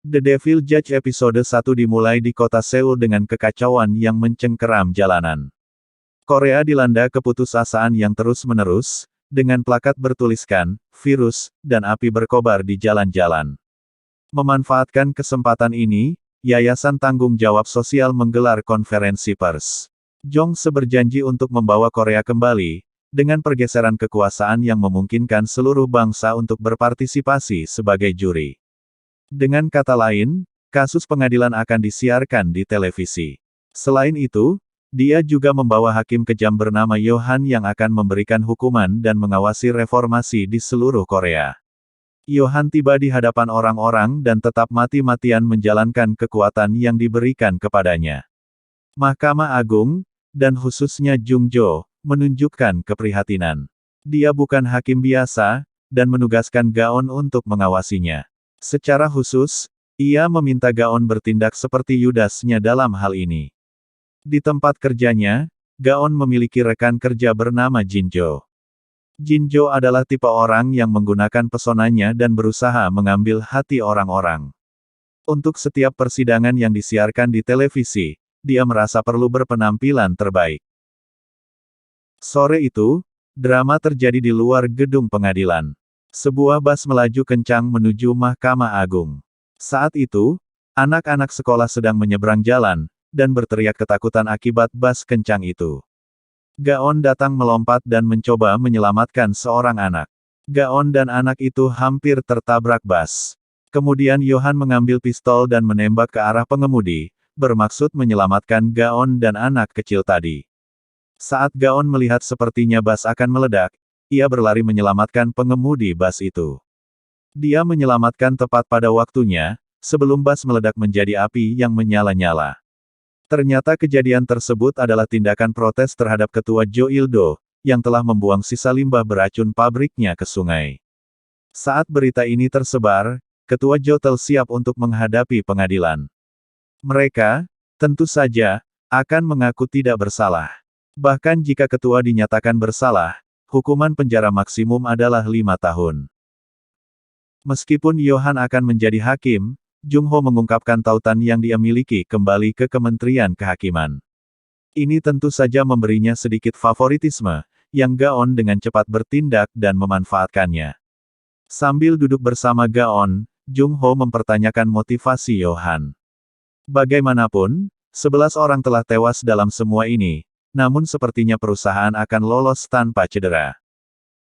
The Devil Judge episode 1 dimulai di kota Seoul dengan kekacauan yang mencengkeram jalanan. Korea dilanda keputusasaan yang terus-menerus, dengan plakat bertuliskan, virus, dan api berkobar di jalan-jalan. Memanfaatkan kesempatan ini, Yayasan Tanggung Jawab Sosial menggelar konferensi pers. Jong Se berjanji untuk membawa Korea kembali, dengan pergeseran kekuasaan yang memungkinkan seluruh bangsa untuk berpartisipasi sebagai juri. Dengan kata lain, kasus pengadilan akan disiarkan di televisi. Selain itu, dia juga membawa hakim kejam bernama Yohan yang akan memberikan hukuman dan mengawasi reformasi di seluruh Korea. Yohan tiba di hadapan orang-orang dan tetap mati-matian menjalankan kekuatan yang diberikan kepadanya. Mahkamah Agung, dan khususnya Jung Jo, menunjukkan keprihatinan. Dia bukan hakim biasa, dan menugaskan Gaon untuk mengawasinya. Secara khusus, ia meminta Gaon bertindak seperti Yudasnya dalam hal ini. Di tempat kerjanya, Gaon memiliki rekan kerja bernama Jinjo. Jinjo adalah tipe orang yang menggunakan pesonanya dan berusaha mengambil hati orang-orang. Untuk setiap persidangan yang disiarkan di televisi, dia merasa perlu berpenampilan terbaik. Sore itu, drama terjadi di luar gedung pengadilan. Sebuah bus melaju kencang menuju Mahkamah Agung. Saat itu, anak-anak sekolah sedang menyeberang jalan, dan berteriak ketakutan akibat bus kencang itu. Gaon datang melompat dan mencoba menyelamatkan seorang anak. Gaon dan anak itu hampir tertabrak bus. Kemudian Yohan mengambil pistol dan menembak ke arah pengemudi, bermaksud menyelamatkan Gaon dan anak kecil tadi. Saat Gaon melihat sepertinya bus akan meledak, ia berlari menyelamatkan pengemudi bus itu. Dia menyelamatkan tepat pada waktunya, sebelum bus meledak menjadi api yang menyala-nyala. Ternyata kejadian tersebut adalah tindakan protes terhadap Ketua Jo Il-do, yang telah membuang sisa limbah beracun pabriknya ke sungai. Saat berita ini tersebar, Ketua Jo siap untuk menghadapi pengadilan. Mereka, tentu saja, akan mengaku tidak bersalah. Bahkan jika ketua dinyatakan bersalah, hukuman penjara maksimum adalah 5 tahun. Meskipun Yohan akan menjadi hakim, Jung Ho mengungkapkan tautan yang dia miliki kembali ke Kementerian Kehakiman. Ini tentu saja memberinya sedikit favoritisme, yang Gaon dengan cepat bertindak dan memanfaatkannya. Sambil duduk bersama Gaon, Jung Ho mempertanyakan motivasi Yohan. Bagaimanapun, 11 orang telah tewas dalam semua ini, namun sepertinya perusahaan akan lolos tanpa cedera.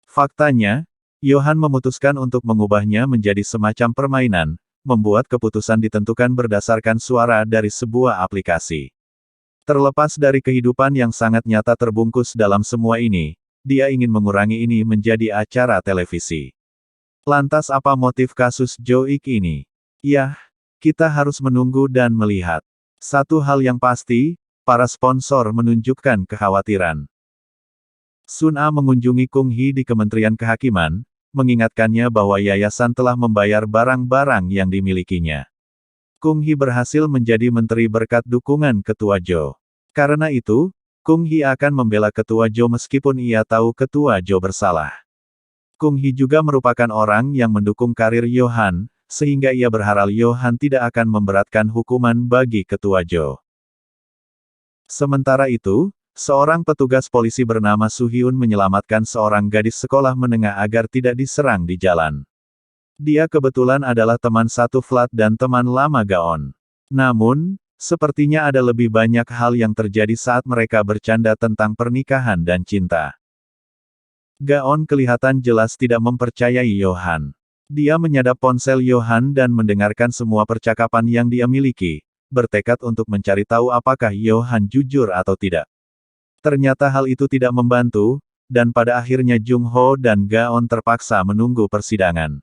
Faktanya, Yohan memutuskan untuk mengubahnya menjadi semacam permainan, membuat keputusan ditentukan berdasarkan suara dari sebuah aplikasi. Terlepas dari kehidupan yang sangat nyata terbungkus dalam semua ini, dia ingin mengurangi ini menjadi acara televisi. Lantas apa motif kasus Jo Ik ini? Yah, kita harus menunggu dan melihat. Satu hal yang pasti, para sponsor menunjukkan kekhawatiran. Sun A mengunjungi Kung Hee di Kementerian Kehakiman, mengingatkannya bahwa yayasan telah membayar barang-barang yang dimilikinya. Kung Hee berhasil menjadi menteri berkat dukungan Ketua Jo. Karena itu, Kung Hee akan membela Ketua Jo meskipun ia tahu Ketua Jo bersalah. Kung Hee juga merupakan orang yang mendukung karir Yohan, sehingga ia berharap Yohan tidak akan memberatkan hukuman bagi Ketua Jo. Sementara itu, seorang petugas polisi bernama Su Hyun menyelamatkan seorang gadis sekolah menengah agar tidak diserang di jalan. Dia kebetulan adalah teman satu flat dan teman lama Gaon. Namun, sepertinya ada lebih banyak hal yang terjadi saat mereka bercanda tentang pernikahan dan cinta. Gaon kelihatan jelas tidak mempercayai Yohan. Dia menyadap ponsel Yohan dan mendengarkan semua percakapan yang dia miliki, bertekad untuk mencari tahu apakah Yohan jujur atau tidak. Ternyata hal itu tidak membantu, dan pada akhirnya Jung Ho dan Gaon terpaksa menunggu persidangan.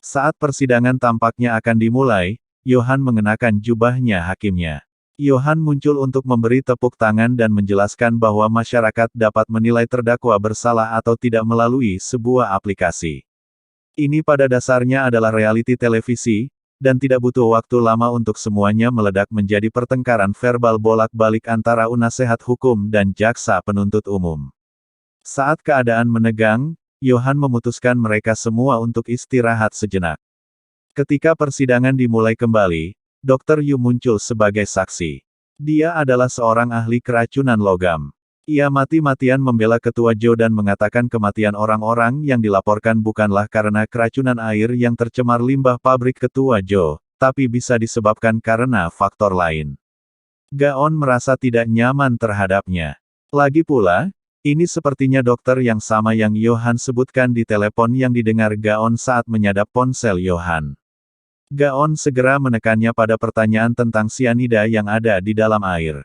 Saat persidangan tampaknya akan dimulai, Yohan mengenakan jubahnya hakimnya. Yohan muncul untuk memberi tepuk tangan dan menjelaskan bahwa masyarakat dapat menilai terdakwa bersalah atau tidak melalui sebuah aplikasi. Ini pada dasarnya adalah reality televisi, dan tidak butuh waktu lama untuk semuanya meledak menjadi pertengkaran verbal bolak-balik antara penasehat hukum dan jaksa penuntut umum. Saat keadaan menegang, Yohan memutuskan mereka semua untuk istirahat sejenak. Ketika persidangan dimulai kembali, Dr. Yu muncul sebagai saksi. Dia adalah seorang ahli keracunan logam. Ia mati-matian membela Ketua Zhou dan mengatakan kematian orang-orang yang dilaporkan bukanlah karena keracunan air yang tercemar limbah pabrik Ketua Zhou, tapi bisa disebabkan karena faktor lain. Gaon merasa tidak nyaman terhadapnya. Lagi pula, ini sepertinya dokter yang sama yang Johan sebutkan di telepon yang didengar Gaon saat menyadap ponsel Johan. Gaon segera menekannya pada pertanyaan tentang sianida yang ada di dalam air.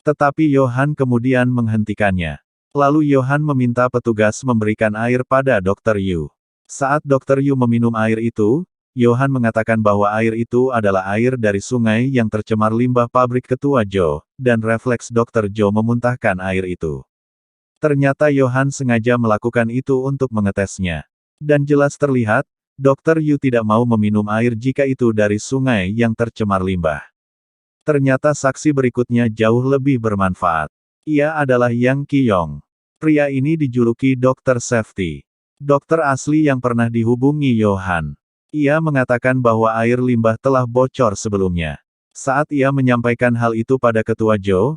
Tetapi Johan kemudian menghentikannya. Lalu Johan meminta petugas memberikan air pada Dr. Yu. Saat Dr. Yu meminum air itu, Johan mengatakan bahwa air itu adalah air dari sungai yang tercemar limbah pabrik Ketua Zhou, dan refleks Dr. Zhou memuntahkan air itu. Ternyata Johan sengaja melakukan itu untuk mengetesnya. Dan jelas terlihat, Dr. Yu tidak mau meminum air jika itu dari sungai yang tercemar limbah. Ternyata saksi berikutnya jauh lebih bermanfaat. Ia adalah Yang Qiyong. Pria ini dijuluki Dr. Safety. Dokter asli yang pernah dihubungi Johan. Ia mengatakan bahwa air limbah telah bocor sebelumnya. Saat ia menyampaikan hal itu pada Ketua Zhou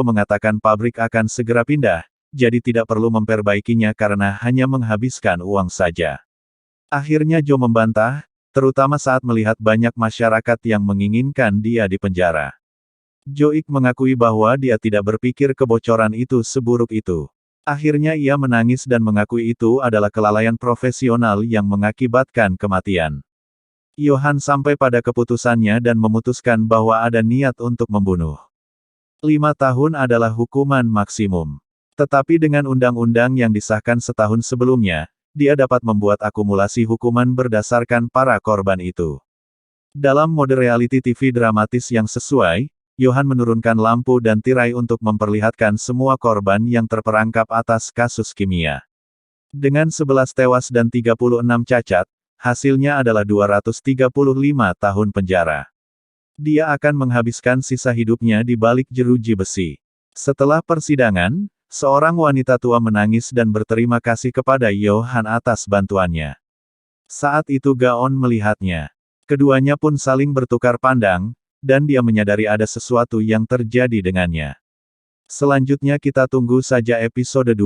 mengatakan pabrik akan segera pindah, jadi tidak perlu memperbaikinya karena hanya menghabiskan uang saja. Akhirnya Zhou membantah, terutama saat melihat banyak masyarakat yang menginginkan dia di penjara. Joik mengakui bahwa dia tidak berpikir kebocoran itu seburuk itu. Akhirnya ia menangis dan mengakui itu adalah kelalaian profesional yang mengakibatkan kematian. Johan sampai pada keputusannya dan memutuskan bahwa ada niat untuk membunuh. 5 tahun adalah hukuman maksimum. Tetapi dengan undang-undang yang disahkan setahun sebelumnya, dia dapat membuat akumulasi hukuman berdasarkan para korban itu. Dalam mode reality TV dramatis yang sesuai, Johan menurunkan lampu dan tirai untuk memperlihatkan semua korban yang terperangkap atas kasus kimia. Dengan 11 tewas dan 36 cacat, hasilnya adalah 235 tahun penjara. Dia akan menghabiskan sisa hidupnya di balik jeruji besi. Setelah persidangan, seorang wanita tua menangis dan berterima kasih kepada Johan atas bantuannya. Saat itu Gaon melihatnya. Keduanya pun saling bertukar pandang, dan dia menyadari ada sesuatu yang terjadi dengannya. Selanjutnya kita tunggu saja episode 2.